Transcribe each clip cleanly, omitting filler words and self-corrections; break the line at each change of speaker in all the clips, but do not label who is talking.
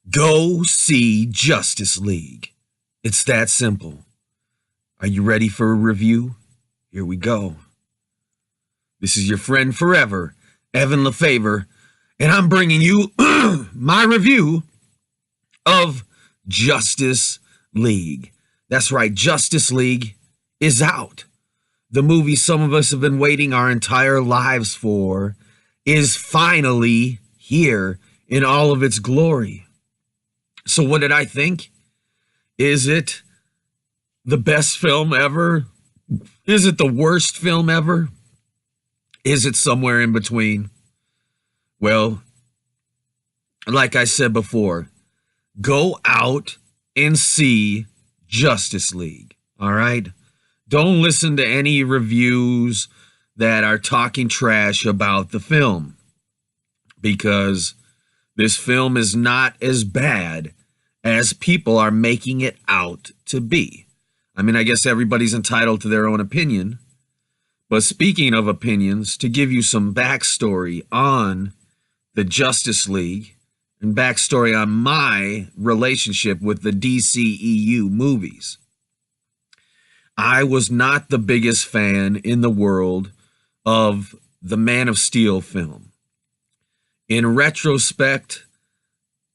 Go see Justice League. It's that simple. Are you ready for a review? Here we go. This is your friend forever, Evan Lefavor, and I'm bringing you my review of Justice League. That's right, Justice League is out. The movie some of us have been waiting our entire lives for is finally here in all of its glory. So what did I think? Is it the best film ever? Is it the worst film ever? Is it somewhere in between? Well, like I said before, go out and see Justice League, all right? Don't listen to any reviews that are talking trash about the film, because this film is not as bad as people are making it out to be. I mean, I guess everybody's entitled to their own opinion. But speaking of opinions, to give you some backstory on the Justice League and backstory on my relationship with the DCEU movies, I was not the biggest fan in the world of the Man of Steel film. In retrospect,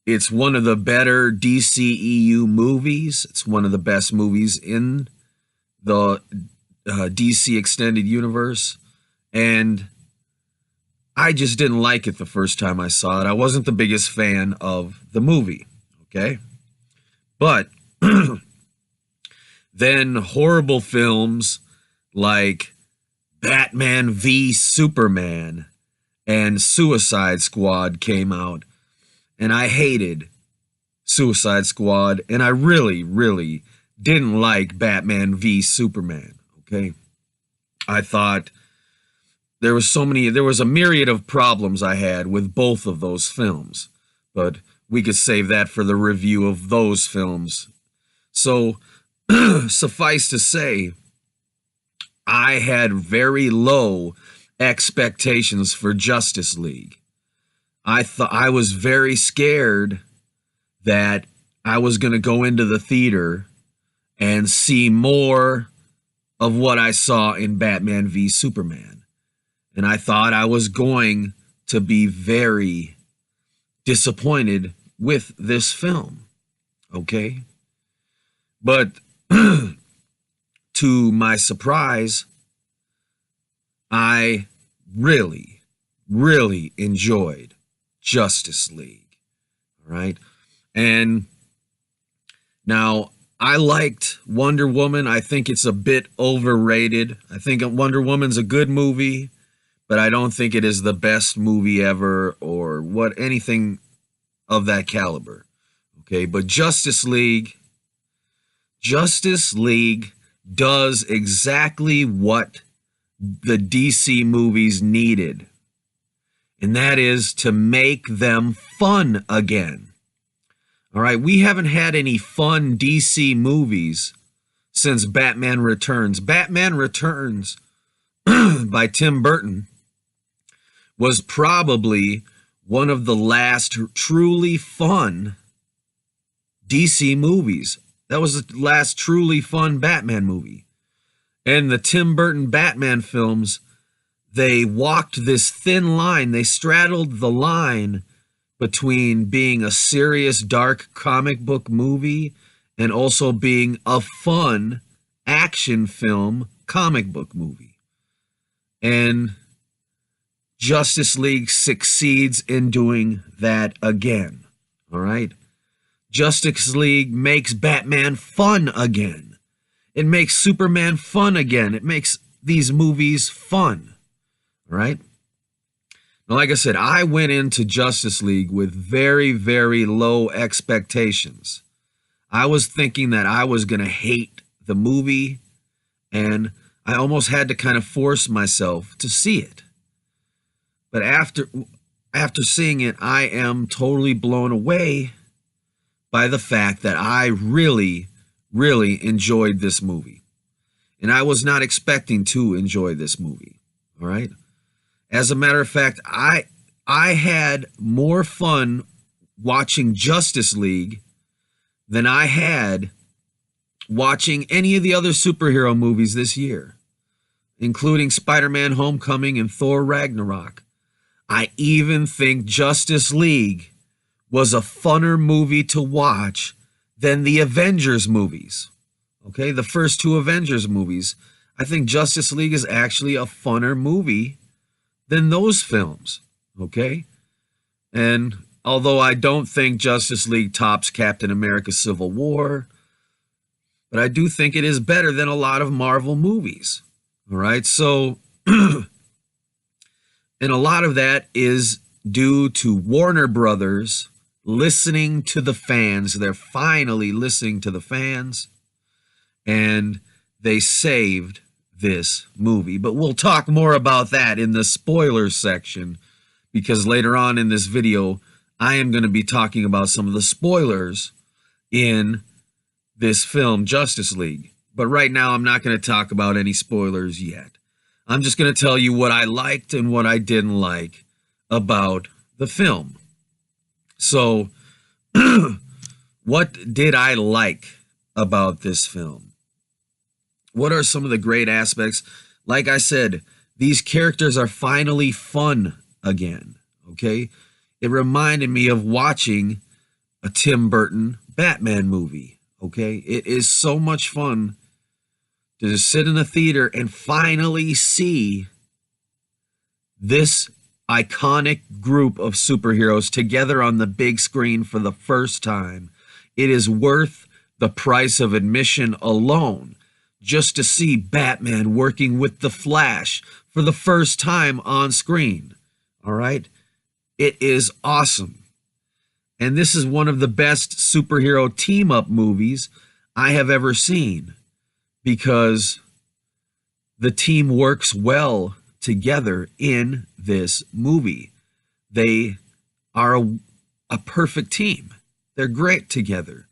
it's one of the better DCEU movies. It's one of the best movies in the DC Extended Universe. And I just didn't like it the first time I saw it. I wasn't the biggest fan of the movie, okay? But then horrible films like Batman v Superman and Suicide Squad came out, and I hated Suicide Squad, and I really, really didn't like Batman v Superman, okay? I thought there was a myriad of problems I had with both of those films, but we could save that for the review of those films. So, suffice to say, I had very low expectations for Justice League. I was very scared that I was going to go into the theater and see more of what I saw in Batman v Superman. And I thought I was going to be very disappointed with this film, okay? But to my surprise, I really, really enjoyed Justice League, all right? And now, I liked Wonder Woman. I think it's a bit overrated. I think Wonder Woman's a good movie, but I don't think it is the best movie ever or anything of that caliber, okay? But Justice League does exactly what the DC movies needed, and that is to make them fun again. All right, we haven't had any fun DC movies since Batman Returns. Batman Returns by Tim Burton was probably one of the last truly fun DC movies. That was the last truly fun Batman movie. And the Tim Burton Batman films, they walked this thin line. They straddled the line between being a serious, dark comic book movie and also being a fun action film comic book movie. And Justice League succeeds in doing that again. All right? Justice League makes Batman fun again. It makes Superman fun again. It makes these movies fun. All right? Now, like I said, I went into Justice League with very, very low expectations. I was thinking that I was going to hate the movie, and I almost had to kind of force myself to see it. But after seeing it, I am totally blown away by the fact that I really, really enjoyed this movie. And I was not expecting to enjoy this movie, all right? As a matter of fact, I had more fun watching Justice League than I had watching any of the other superhero movies this year, including Spider-Man Homecoming and Thor Ragnarok. I even think Justice League was a funner movie to watch than the Avengers movies. Okay, the first two Avengers movies. I think Justice League is actually a funner movie than those films. Okay? And although I don't think Justice League tops Captain America Civil War, but I do think it is better than a lot of Marvel movies. All right? So, and a lot of that is due to Warner Brothers listening to the fans. They're finally listening to the fans, and they saved this movie. But we'll talk more about that in the spoilers section, because later on in this video, I am going to be talking about some of the spoilers in this film, Justice League. But right now, I'm not going to talk about any spoilers yet. I'm just going to tell you what I liked and what I didn't like about the film. So, what did I like about this film? What are some of the great aspects? Like I said, these characters are finally fun again, okay? It reminded me of watching a Tim Burton Batman movie, okay? It is so much fun to just sit in a theater and finally see this iconic group of superheroes together on the big screen for the first time. It is worth the price of admission alone just to see Batman working with the Flash for the first time on screen. All right? It is awesome. And this is one of the best superhero team-up movies I have ever seen, because the team works well together in this movie. They are a perfect team. They're great together.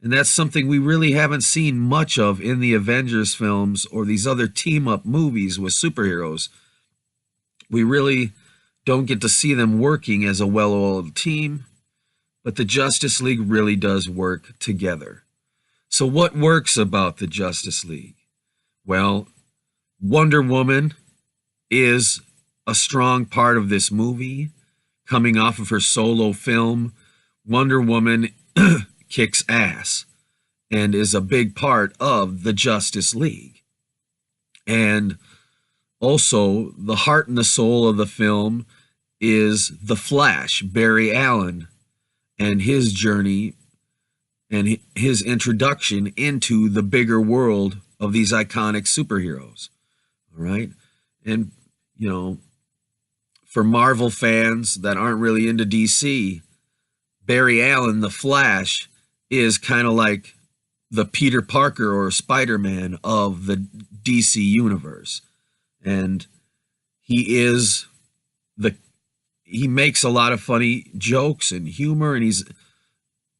And that's something we really haven't seen much of in the Avengers films or these other team-up movies with superheroes. We really don't get to see them working as a well-oiled team, but the Justice League really does work together. So what works about the Justice League? Well, Wonder Woman is a strong part of this movie. Coming off of her solo film, Wonder Woman kicks ass and is a big part of the Justice League. And also, the heart and the soul of the film is the Flash, Barry Allen, and his journey and his introduction into the bigger world of these iconic superheroes. All right? And, you know, for Marvel fans that aren't really into DC, Barry Allen, the Flash, is kind of like the Peter Parker or Spider-Man of the DC universe. And he makes a lot of funny jokes and humor, and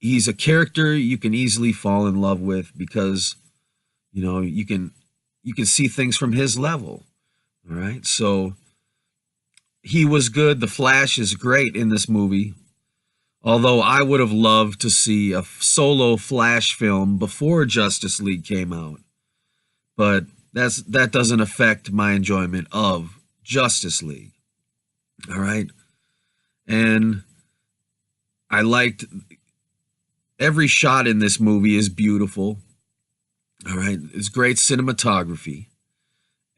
he's a character you can easily fall in love with, because, you know, you can see things from his level. All right? So he was good. The Flash is great in this movie. Although I would have loved to see a solo Flash film before Justice League came out. But that doesn't affect my enjoyment of Justice League. All right? And I liked every shot in this movie is beautiful. All right? It's great cinematography.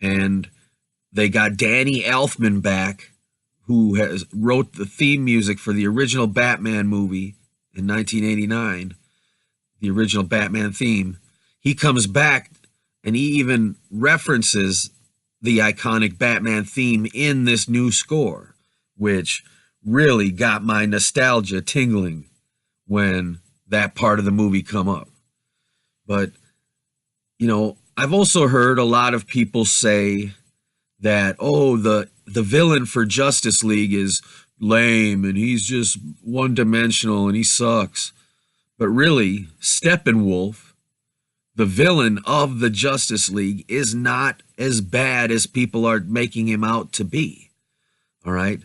And they got Danny Elfman back, who wrote the theme music for the original Batman movie in 1989, the original Batman theme. He comes back and he even references the iconic Batman theme in this new score, which really got my nostalgia tingling when that part of the movie come up. But, you know, I've also heard a lot of people say that, oh, the villain for Justice League is lame and he's just one-dimensional and he sucks. But really, Steppenwolf, the villain of the Justice League, is not as bad as people are making him out to be. All right?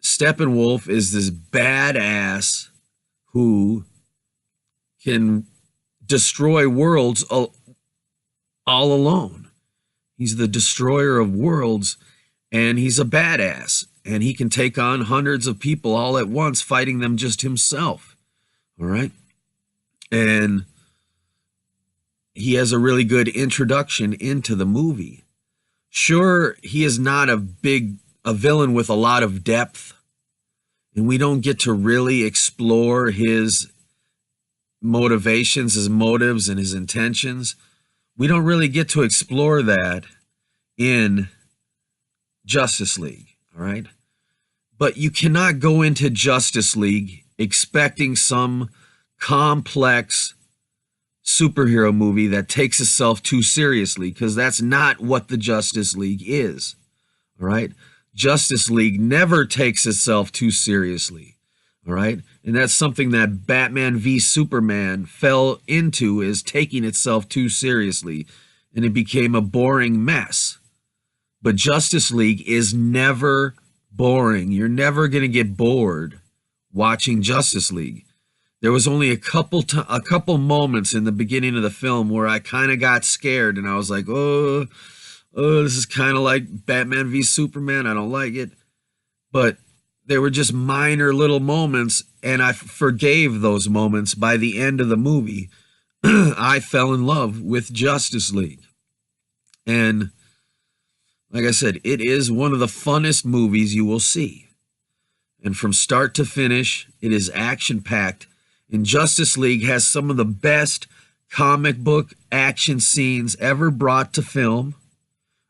Steppenwolf is this badass who can destroy worlds all alone. He's the destroyer of worlds, and he's a badass, and he can take on hundreds of people all at once, fighting them just himself. All right. And he has a really good introduction into the movie. Sure, he is not a villain with a lot of depth, and we don't get to really explore his motivations, his motives, and his intentions. We don't really get to explore that in Justice League, all right? But you cannot go into Justice League expecting some complex superhero movie that takes itself too seriously, because that's not what the Justice League is, all right? Justice League never takes itself too seriously, all right? And that's something that Batman v Superman fell into, is taking itself too seriously, and it became a boring mess. But Justice League is never boring. You're never going to get bored watching Justice League. There was only a couple moments in the beginning of the film where I kind of got scared, and I was like, oh, this is kind of like Batman v Superman. I don't like it. But they were just minor little moments, and I forgave those moments. By the end of the movie, I fell in love with Justice League. And like I said, it is one of the funnest movies you will see. And from start to finish, it is action-packed. And Justice League has some of the best comic book action scenes ever brought to film.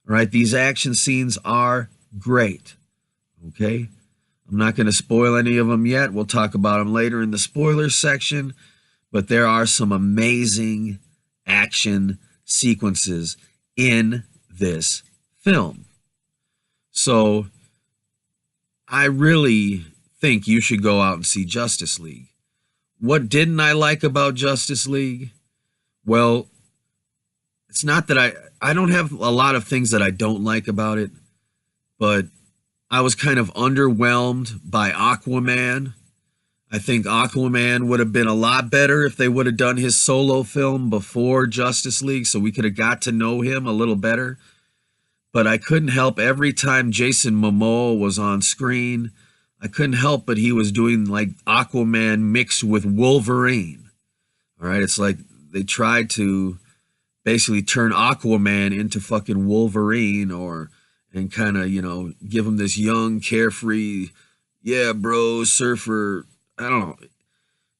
Right? These action scenes are great. Okay? I'm not going to spoil any of them yet. We'll talk about them later in the spoilers section. But there are some amazing action sequences in this film. So I really think you should go out and see Justice League. What didn't I like about Justice League? Well, it's not that I don't have a lot of things that I don't like about it, but I was kind of underwhelmed by Aquaman. I think Aquaman would have been a lot better if they would have done his solo film before Justice League, so we could have got to know him a little better. But I couldn't help, every time Jason Momoa was on screen, I couldn't help but he was doing like Aquaman mixed with Wolverine. All right, it's like they tried to basically turn Aquaman into fucking Wolverine, and kind of, give him this young, carefree, yeah, bro, surfer. I don't know.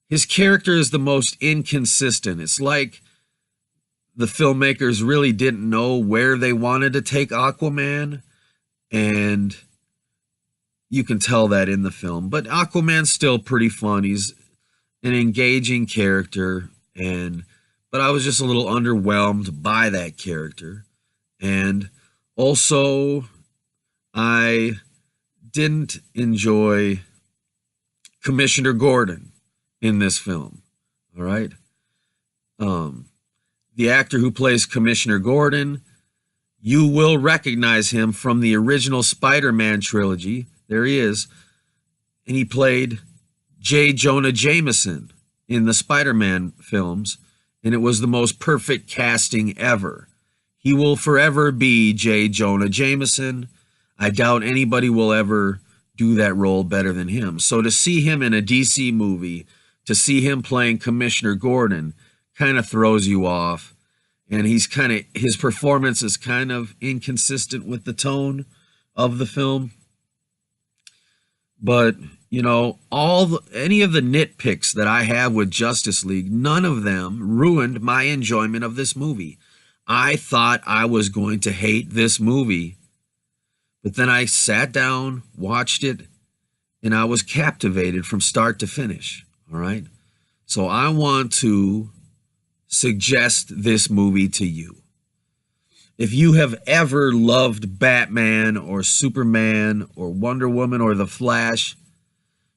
His character is the most inconsistent. It's like the filmmakers really didn't know where they wanted to take Aquaman, and you can tell that in the film. But Aquaman's still pretty fun. He's an engaging character, but I was just a little underwhelmed by that character. And also, I didn't enjoy Commissioner Gordon in this film. All right? The actor who plays Commissioner Gordon, you will recognize him from the original Spider-Man trilogy. There he is. And he played J. Jonah Jameson in the Spider-Man films, and it was the most perfect casting ever. He will forever be J. Jonah Jameson. I doubt anybody will ever do that role better than him. So to see him in a DC movie, to see him playing Commissioner Gordon, kind of throws you off. And his performance is kind of inconsistent with the tone of the film. But, any of the nitpicks that I have with Justice League, none of them ruined my enjoyment of this movie. I thought I was going to hate this movie, but then I sat down, watched it, and I was captivated from start to finish. All right? So I want to suggest this movie to you. If you have ever loved Batman or Superman or Wonder Woman or The Flash,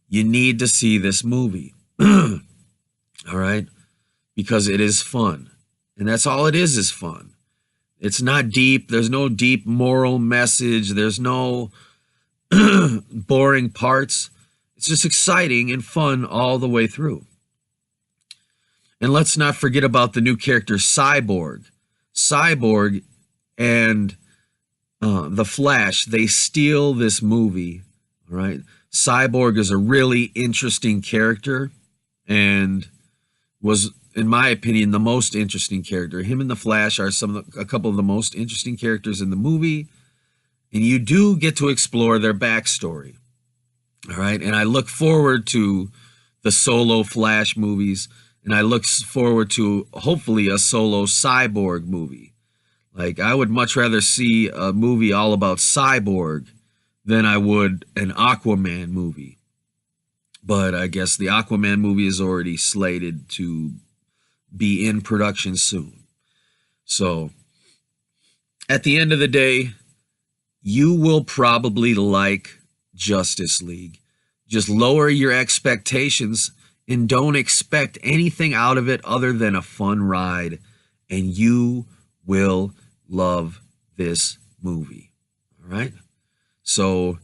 you need to see this movie. All right? Because it is fun. And that's all it is fun. It's not deep. There's no deep moral message. There's no boring parts. It's just exciting and fun all the way through. And let's not forget about the new character Cyborg. Cyborg and the Flash, they steal this movie. All right. Cyborg is a really interesting character and was, in my opinion, the most interesting character. Him and the Flash are a couple of the most interesting characters in the movie, and you do get to explore their backstory. All right. And I look forward to the solo Flash movies, and I look forward to hopefully a solo Cyborg movie. Like, I would much rather see a movie all about Cyborg than I would an Aquaman movie. But I guess the Aquaman movie is already slated to be in production soon. So, at the end of the day, you will probably like Justice League. Just lower your expectations and don't expect anything out of it other than a fun ride, and you will love this movie. All right? So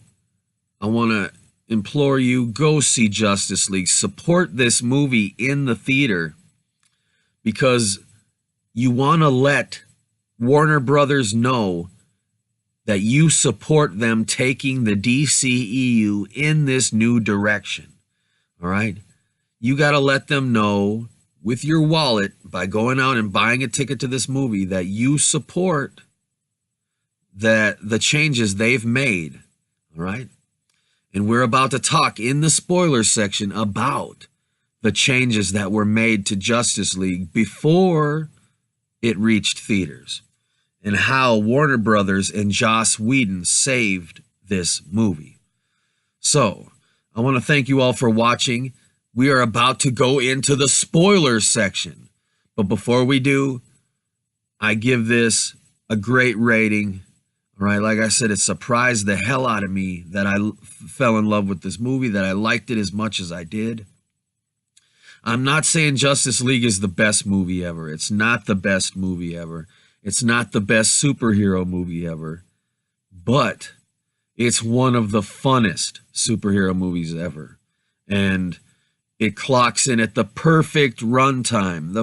I want to implore you, go see Justice League. Support this movie in the theater because you want to let Warner Brothers know that you support them taking the DCEU in this new direction. All right? You got to let them know with your wallet by going out and buying a ticket to this movie that you support that the changes they've made. All right? And we're about to talk in the spoiler section about the changes that were made to Justice League before it reached theaters and how Warner Brothers and Joss Whedon saved this movie. So, I want to thank you all for watching. We are about to go into the spoiler section. But before we do, I give this a great rating. All right, like I said, it surprised the hell out of me that I fell in love with this movie, that I liked it as much as I did. I'm not saying Justice League is the best movie ever. It's not the best movie ever. It's not the best superhero movie ever. But it's one of the funnest superhero movies ever. And it clocks in at the perfect runtime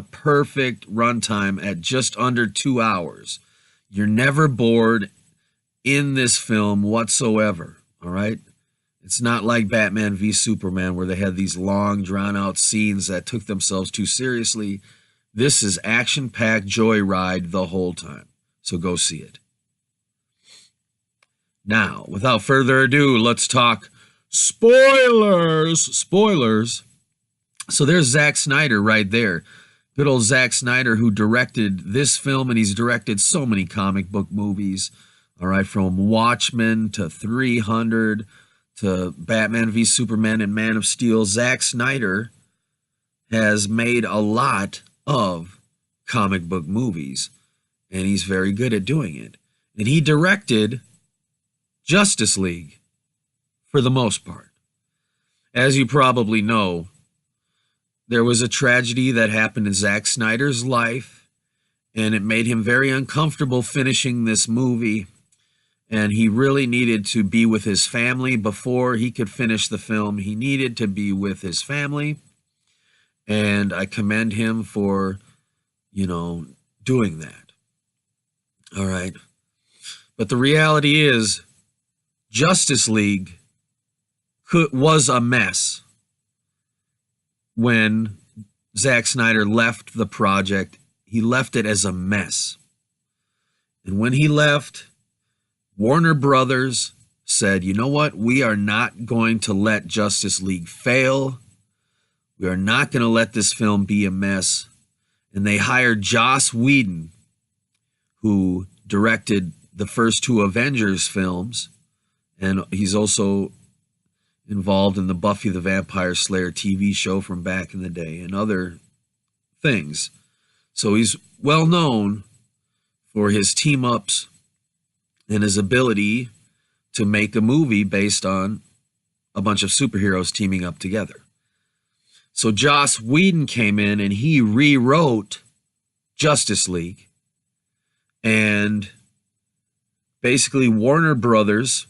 at just under 2 hours. You're never bored in this film whatsoever, all right? It's not like Batman v Superman where they had these long, drawn-out scenes that took themselves too seriously. This is action-packed joyride the whole time, so go see it. Now, without further ado, let's talk spoilers. Spoilers. So there's Zack Snyder right there. Good old Zack Snyder, who directed this film, and he's directed so many comic book movies. All right, from Watchmen to 300 to Batman v Superman and Man of Steel. Zack Snyder has made a lot of comic book movies, and he's very good at doing it. And he directed Justice League for the most part. As you probably know, there was a tragedy that happened in Zack Snyder's life, and it made him very uncomfortable finishing this movie, and he really needed to be with his family before he could finish the film. He needed to be with his family, and I commend him for, doing that. All right. But the reality is, Justice League was a mess when Zack Snyder left the project. He left it as a mess. And when he left, Warner Brothers said, you know what? We are not going to let Justice League fail. We are not going to let this film be a mess. And they hired Joss Whedon, who directed the first 2 Avengers films. And he's also involved in the Buffy the Vampire Slayer TV show from back in the day and other things. So he's well known for his team-ups and his ability to make a movie based on a bunch of superheroes teaming up together. So Joss Whedon came in and he rewrote Justice League. And basically Warner Brothers,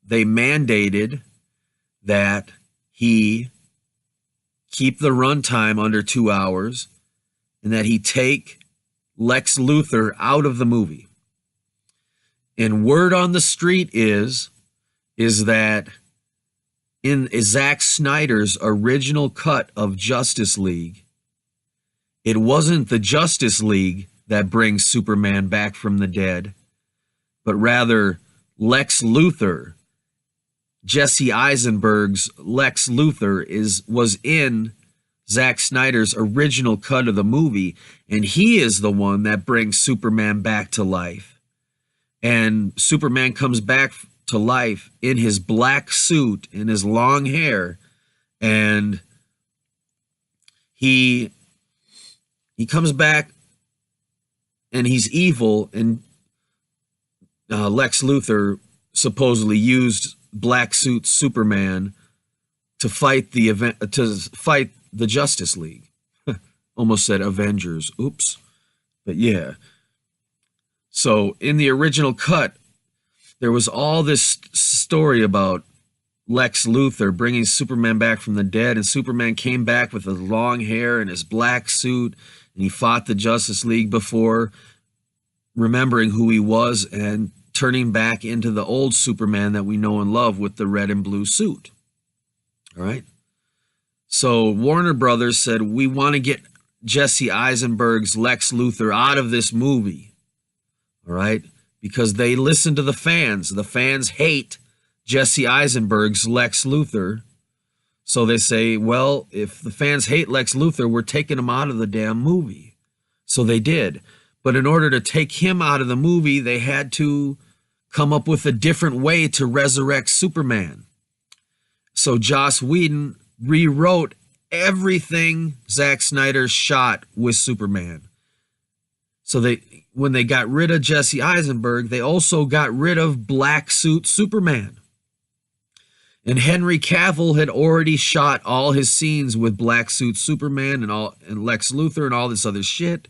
they mandated that he keep the runtime under 2 hours, and that he take Lex Luthor out of the movie. And word on the street is that in Zack Snyder's original cut of Justice League, it wasn't the Justice League that brings Superman back from the dead, but rather Lex Luthor. Jesse Eisenberg's Lex Luthor was in Zack Snyder's original cut of the movie, and he is the one that brings Superman back to life. And Superman comes back to life in his black suit, in his long hair, and he comes back and he's evil, and Lex Luthor supposedly used black suit Superman to fight the Justice League. Almost said Avengers. Oops. But yeah. So in the original cut, there was all this story about Lex Luthor bringing Superman back from the dead, and Superman came back with his long hair and his black suit, and he fought the Justice League before remembering who he was and turning back into the old Superman that we know and love with the red and blue suit. All right. So Warner Brothers said, we want to get Jesse Eisenberg's Lex Luthor out of this movie. All right. Because they listen to the fans. The fans hate Jesse Eisenberg's Lex Luthor. So they say, well, if the fans hate Lex Luthor, we're taking him out of the damn movie. So they did. But in order to take him out of the movie, they had to come up with a different way to resurrect Superman. So Joss Whedon rewrote everything Zack Snyder shot with Superman. So when they got rid of Jesse Eisenberg, they also got rid of black suit Superman. And Henry Cavill had already shot all his scenes with black suit Superman and Lex Luthor and all this other shit.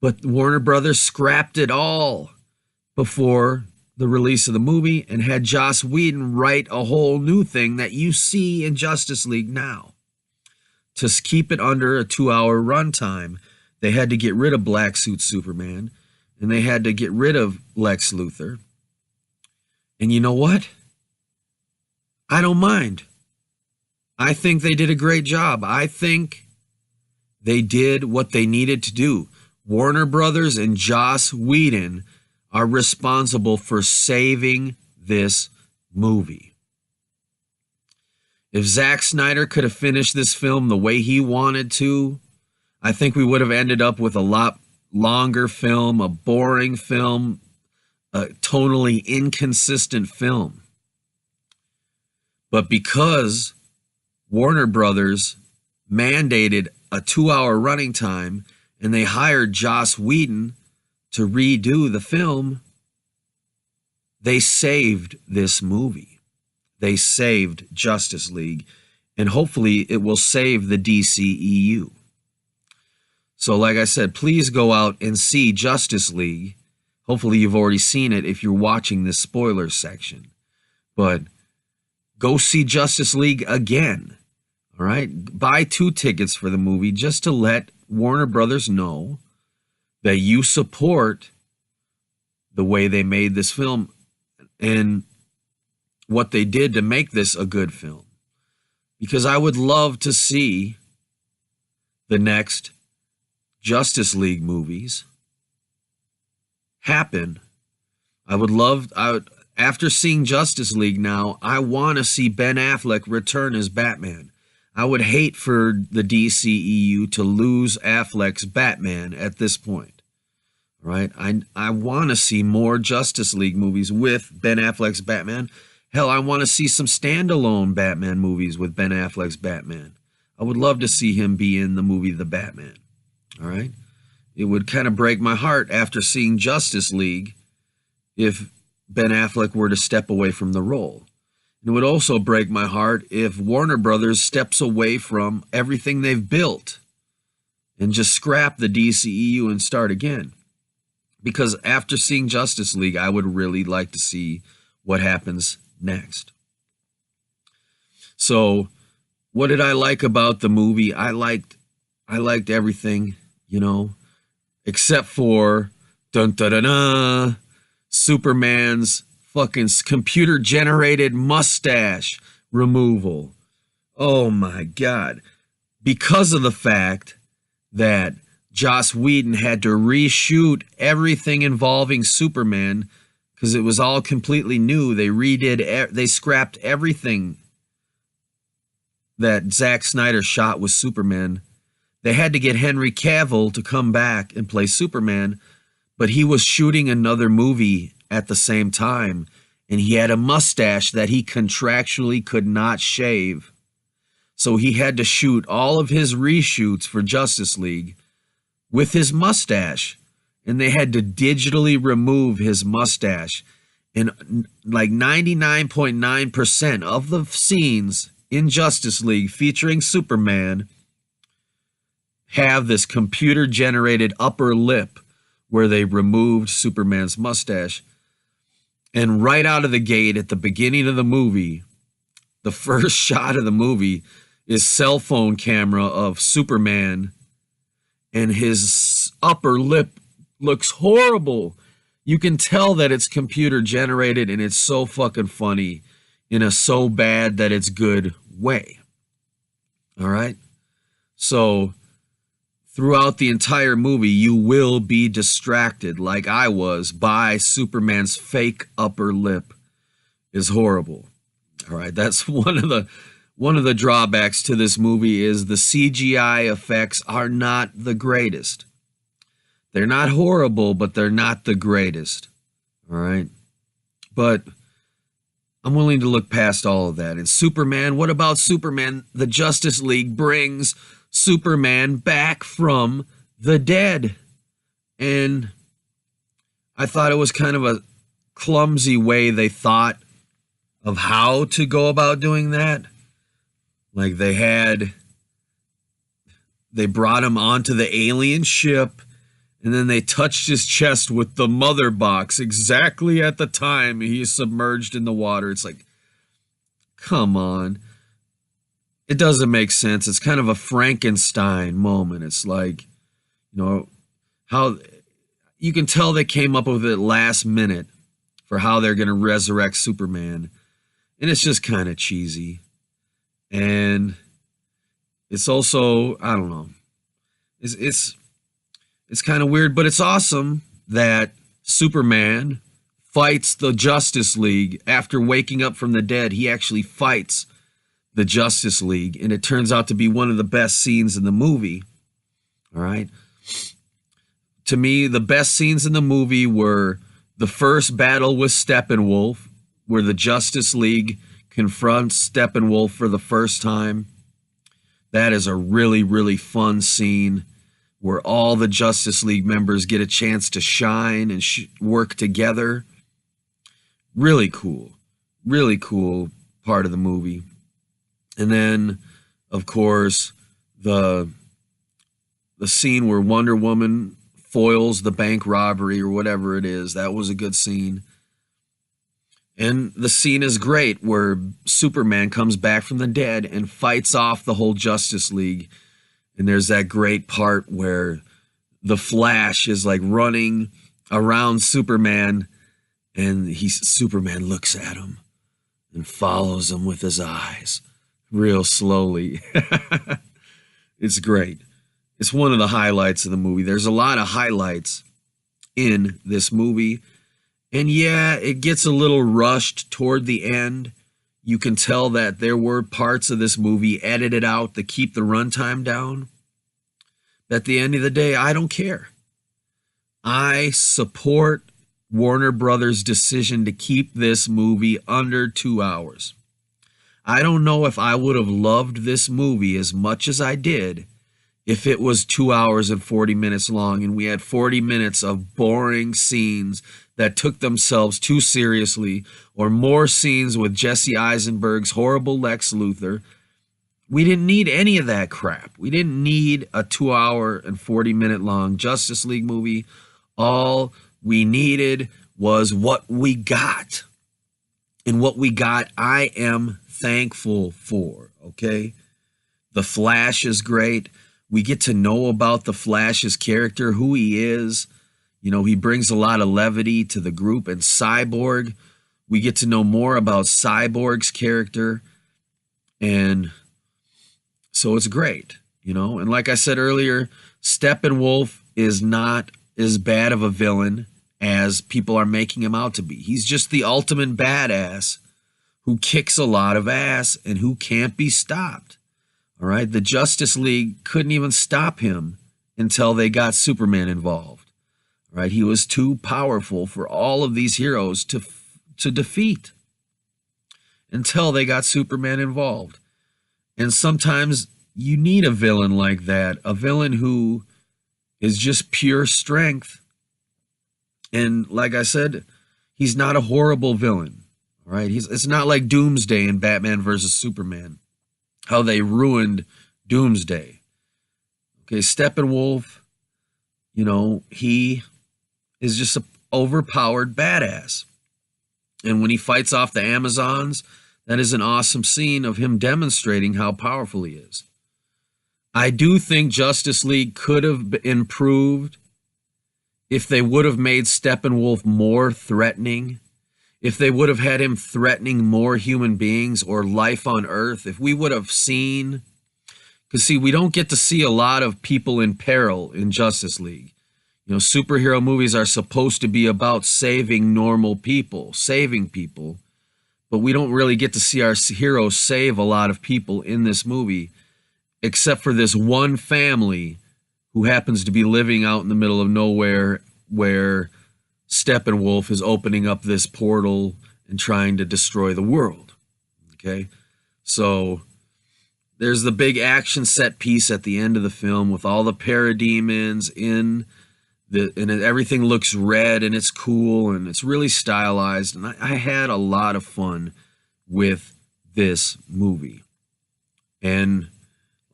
But Warner Brothers scrapped it all before the release of the movie and had Joss Whedon write a whole new thing that you see in Justice League now. To keep it under a 2-hour runtime, they had to get rid of black suit Superman, and they had to get rid of Lex Luthor. And you know what? I don't mind. I think they did a great job. I think they did what they needed to do. Warner Brothers and Joss Whedon are responsible for saving this movie. If Zack Snyder could have finished this film the way he wanted to, I think we would have ended up with a lot longer film, a boring film, a tonally inconsistent film. But because Warner Brothers mandated a 2-hour running time and they hired Joss Whedon to redo the film, they saved this movie. They saved Justice League, and hopefully it will save the DCEU. So like I said, please go out and see Justice League. Hopefully you've already seen it if you're watching this spoiler section. But go see Justice League again. All right? Buy 2 tickets for the movie just to let Warner Brothers know that you support the way they made this film and what they did to make this a good film. Because I would love to see the next Justice League movies happen. After seeing Justice League now, I want to see Ben Affleck return as Batman. I would hate for the DCEU to lose Affleck's Batman at this point. Right? I want to see more Justice League movies with Ben Affleck's Batman. Hell, I want to see some standalone Batman movies with Ben Affleck's Batman. I would love to see him be in the movie The Batman. All right? It would kind of break my heart after seeing Justice League if Ben Affleck were to step away from the role. It would also break my heart if Warner Brothers steps away from everything they've built and just scrap the DCEU and start again. Because after seeing Justice League, I would really like to see what happens next. So, what did I like about the movie? I liked I liked everything, you know, except for dun dun dun dun, Superman's fucking computer generated mustache removal. Oh my God. Because of the fact that Joss Whedon had to reshoot everything involving Superman because it was all completely new. They scrapped everything that Zack Snyder shot with Superman. They had to get Henry Cavill to come back and play Superman, but he was shooting another movie at the same time, and he had a mustache that he contractually could not shave. So he had to shoot all of his reshoots for Justice League with his mustache, and they had to digitally remove his mustache. And like 99.9% of the scenes in Justice League featuring Superman have this computer generated upper lip where they removed Superman's mustache. And right out of the gate at the beginning of the movie, the first shot of the movie is cell phone camera of Superman, and his upper lip looks horrible. You can tell that it's computer generated, and it's so fucking funny in a so bad that it's good way. All right? So throughout the entire movie, you will be distracted, like I was, by Superman's fake upper lip. Is horrible. All right, that's one of the drawbacks to this movie is the CGI effects are not the greatest. They're not horrible, but they're not the greatest. All right? But I'm willing to look past all of that. And Superman, what about Superman? The Justice League brings Superman back from the dead. And I thought it was kind of a clumsy way they thought of how to go about doing that. Like they brought him onto the alien ship, and then they touched his chest with the mother box exactly at the time he is submerged in the water. It's like, come on. It doesn't make sense. It's kind of a Frankenstein moment. It's like, you know, how you can tell they came up with it last minute for how they're going to resurrect Superman. And it's just kind of cheesy. And it's also, I don't know. It's kind of weird, but it's awesome that Superman fights the Justice League after waking up from the dead. He actually fights the Justice League, and it turns out to be one of the best scenes in the movie. All right. To me, the best scenes in the movie were the first battle with Steppenwolf, where the Justice League confronts Steppenwolf for the first time. That is a really, really fun scene where all the Justice League members get a chance to shine and work together. Really cool part of the movie. And then, of course, the scene where Wonder Woman foils the bank robbery or whatever it is. That was a good scene. And the scene is great where Superman comes back from the dead and fights off the whole Justice League. And there's that great part where the Flash is like running around Superman, and Superman looks at him and follows him with his eyes real slowly. It's great. It's one of the highlights of the movie. There's a lot of highlights in this movie. And yeah, it gets a little rushed toward the end. You can tell that there were parts of this movie edited out to keep the runtime down. At the end of the day, I don't care. I support Warner Brothers' decision to keep this movie under 2 hours. I don't know if I would have loved this movie as much as I did if it was 2 hours and 40 minutes long and we had 40 minutes of boring scenes that took themselves too seriously, or more scenes with Jesse Eisenberg's horrible Lex Luthor. We didn't need any of that crap. We didn't need a 2 hour and 40 minute long Justice League movie. All we needed was what we got. And what we got, I am thankful for, okay? The Flash is great. We get to know about the Flash's character, who he is. You know, he brings a lot of levity to the group. And Cyborg, we get to know more about Cyborg's character. And so it's great, you know. And like I said earlier, Steppenwolf is not as bad of a villain as people are making him out to be. He's just the ultimate badass who kicks a lot of ass and who can't be stopped. All right, the Justice League couldn't even stop him until they got Superman involved. All right, he was too powerful for all of these heroes to defeat until they got Superman involved. And sometimes you need a villain like that, a villain who is just pure strength. And like I said, he's not a horrible villain. All right, it's not like Doomsday in Batman versus Superman, how they ruined Doomsday. Okay, Steppenwolf, you know, he is just an overpowered badass. And when he fights off the Amazons, that is an awesome scene of him demonstrating how powerful he is. I do think Justice League could have improved if they would have made Steppenwolf more threatening, if they would have had him threatening more human beings or life on Earth, if we would have seen, because see, we don't get to see a lot of people in peril in Justice League. You know, superhero movies are supposed to be about saving normal people, saving people, but we don't really get to see our heroes save a lot of people in this movie, except for this one family who happens to be living out in the middle of nowhere where Steppenwolf is opening up this portal and trying to destroy the world. Okay, so there's the big action set piece at the end of the film with all the parademons and everything looks red and it's cool and it's really stylized. And I had a lot of fun with this movie. And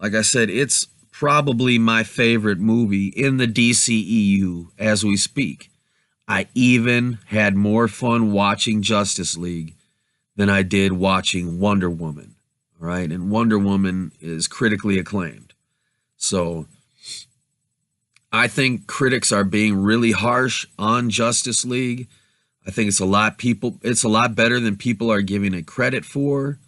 like I said, it's probably my favorite movie in the DCEU as we speak. I even had more fun watching Justice League than I did watching Wonder Woman. All right, and Wonder Woman is critically acclaimed. So I think critics are being really harsh on Justice League. I think it's a lot better than people are giving it credit for.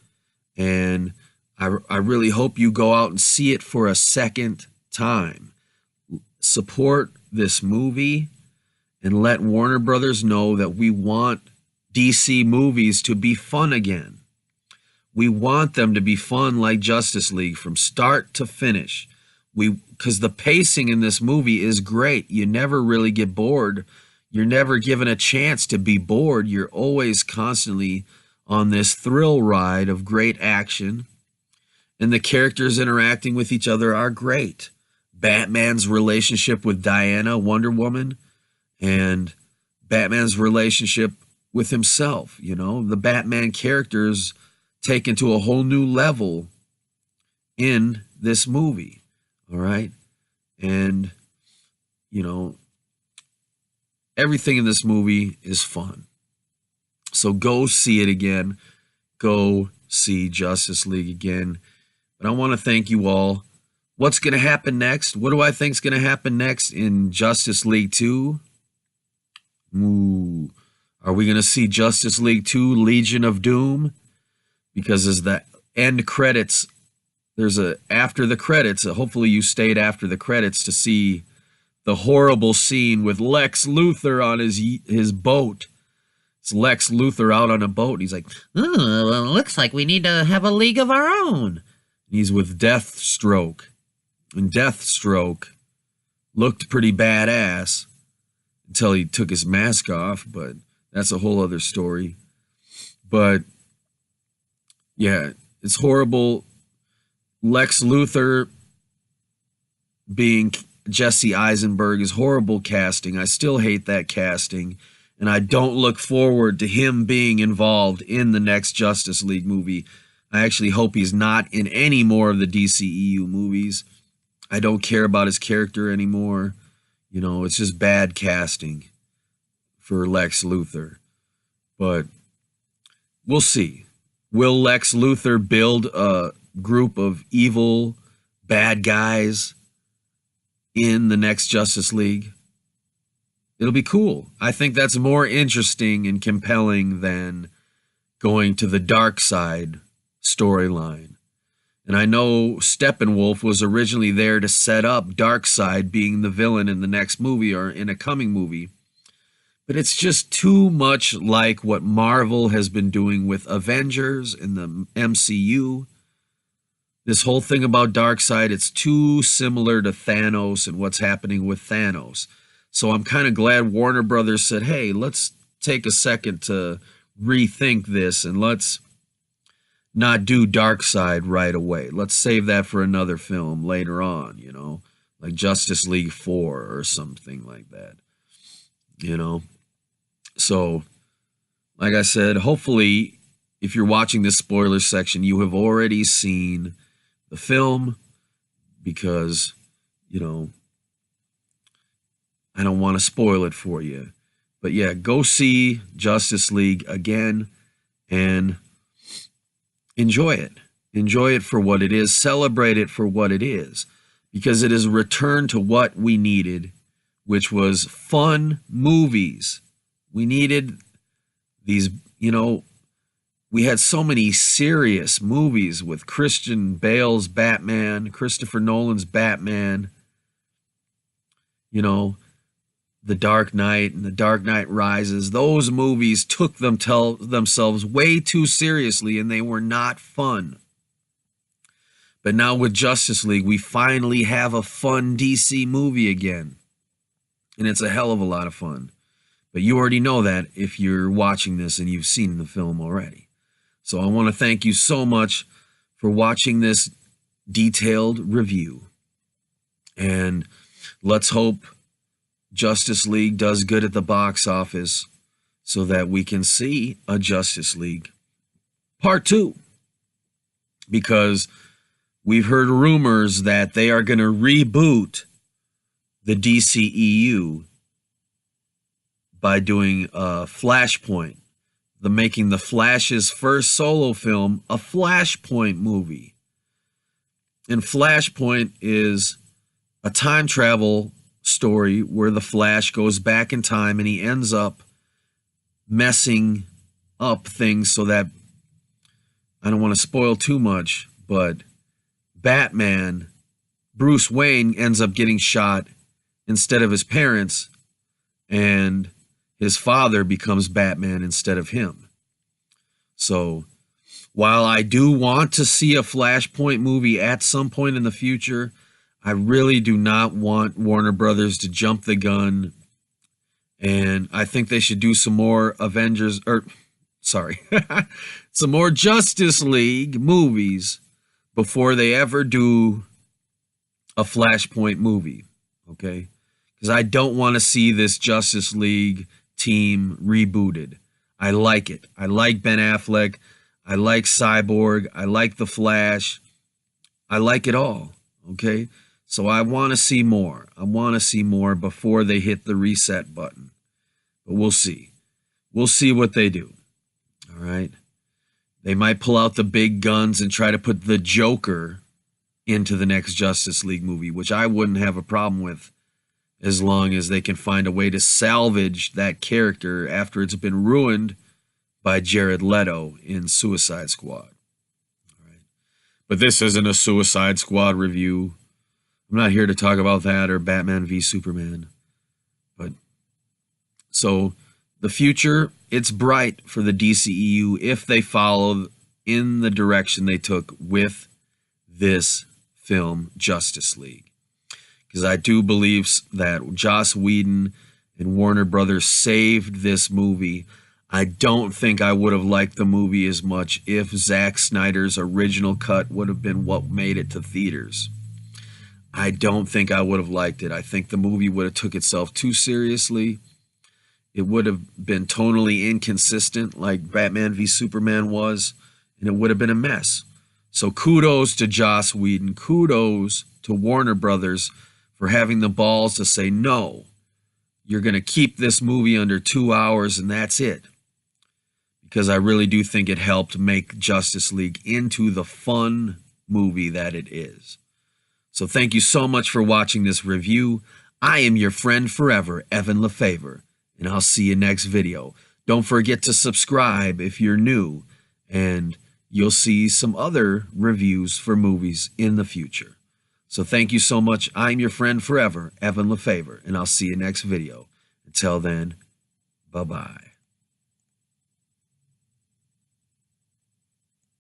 And I really hope you go out and see it for a second time. Support this movie and let Warner Brothers know that we want DC movies to be fun again. We want them to be fun like Justice League from start to finish. Because the pacing in this movie is great. You never really get bored. You're never given a chance to be bored. You're always constantly on this thrill ride of great action. And the characters interacting with each other are great. Batman's relationship with Diana, Wonder Woman, and Batman's relationship with himself. You know, the Batman characters taken to a whole new level in this movie. All right. And, you know, everything in this movie is fun. So go see it again. Go see Justice League again. But I want to thank you all. What's going to happen next? What do I think is going to happen next in Justice League 2? Ooh. Are we going to see Justice League 2 Legion of Doom? Because as the end credits, there's a after the credits. Hopefully you stayed after the credits to see the horrible scene with Lex Luthor on his boat. It's Lex Luthor out on a boat. He's like, oh, well, it looks like we need to have a league of our own. He's with Deathstroke. And Deathstroke looked pretty badass until he took his mask off, but that's a whole other story. But yeah, it's horrible. Lex Luthor being Jesse Eisenberg is horrible casting. I still hate that casting. And I don't look forward to him being involved in the next Justice League movie. I actually hope he's not in any more of the DCEU movies. I don't care about his character anymore. You know, it's just bad casting for Lex Luthor. But we'll see. Will Lex Luthor build a group of evil bad guys in the next Justice League, it'll be cool. I think that's more interesting and compelling than going to the dark side storyline. And I know Steppenwolf was originally there to set up Darkseid being the villain in the next movie or in a coming movie. But it's just too much like what Marvel has been doing with Avengers in the MCU. This whole thing about Darkseid, it's too similar to Thanos and what's happening with Thanos. So I'm kind of glad Warner Brothers said, hey, let's take a second to rethink this and let's not do Darkseid right away. Let's save that for another film later on, you know, like Justice League 4 or something like that, you know. So, like I said, hopefully, if you're watching this spoiler section, you have already seen the film because, you know, I don't want to spoil it for you. But yeah, go see Justice League again and enjoy it. Enjoy it for what it is. Celebrate it for what it is. Because it is a return to what we needed, which was fun movies. We needed these, you know, we had so many serious movies with Christian Bale's Batman, Christopher Nolan's Batman, you know, The Dark Knight and The Dark Knight Rises. Those movies took themselves way too seriously and they were not fun. But now with Justice League, we finally have a fun DC movie again. And it's a hell of a lot of fun. But you already know that if you're watching this and you've seen the film already. So I want to thank you so much for watching this detailed review. And let's hope Justice League does good at the box office so that we can see a Justice League Part 2. Because we've heard rumors that they are going to reboot the DCEU by doing Flashpoint, making the Flash's first solo film a Flashpoint movie. And Flashpoint is a time travel story where the Flash goes back in time and he ends up messing up things so that, I don't want to spoil too much, but Batman, Bruce Wayne, ends up getting shot instead of his parents, and his father becomes Batman instead of him. So while I do want to see a Flashpoint movie at some point in the future, I really do not want Warner Brothers to jump the gun. And I think they should do some more some more Justice League movies before they ever do a Flashpoint movie. Okay? Because I don't want to see this Justice League team rebooted. I like it. I like Ben Affleck. I like Cyborg. I like The Flash. I like it all. Okay? So I want to see more. I want to see more before they hit the reset button. But we'll see. We'll see what they do. All right? They might pull out the big guns and try to put the Joker into the next Justice League movie, which I wouldn't have a problem with as long as they can find a way to salvage that character after it's been ruined by Jared Leto in Suicide Squad. All right. But this isn't a Suicide Squad review. I'm not here to talk about that or Batman v Superman. But so the future, it's bright for the DCEU if they follow in the direction they took with this film, Justice League. Because I do believe that Joss Whedon and Warner Brothers saved this movie. I don't think I would have liked the movie as much if Zack Snyder's original cut would have been what made it to theaters. I don't think I would have liked it. I think the movie would have took itself too seriously. It would have been tonally inconsistent like Batman v Superman was, and it would have been a mess. So kudos to Joss Whedon. Kudos to Warner Brothers for having the balls to say, no, you're going to keep this movie under 2 hours and that's it. Because I really do think it helped make Justice League into the fun movie that it is. So thank you so much for watching this review. I am your friend forever, Evan Lefavor, and I'll see you next video. Don't forget to subscribe if you're new, and you'll see some other reviews for movies in the future. So thank you so much. I'm your friend forever, Evan Lefavor, and I'll see you next video. Until then, bye-bye.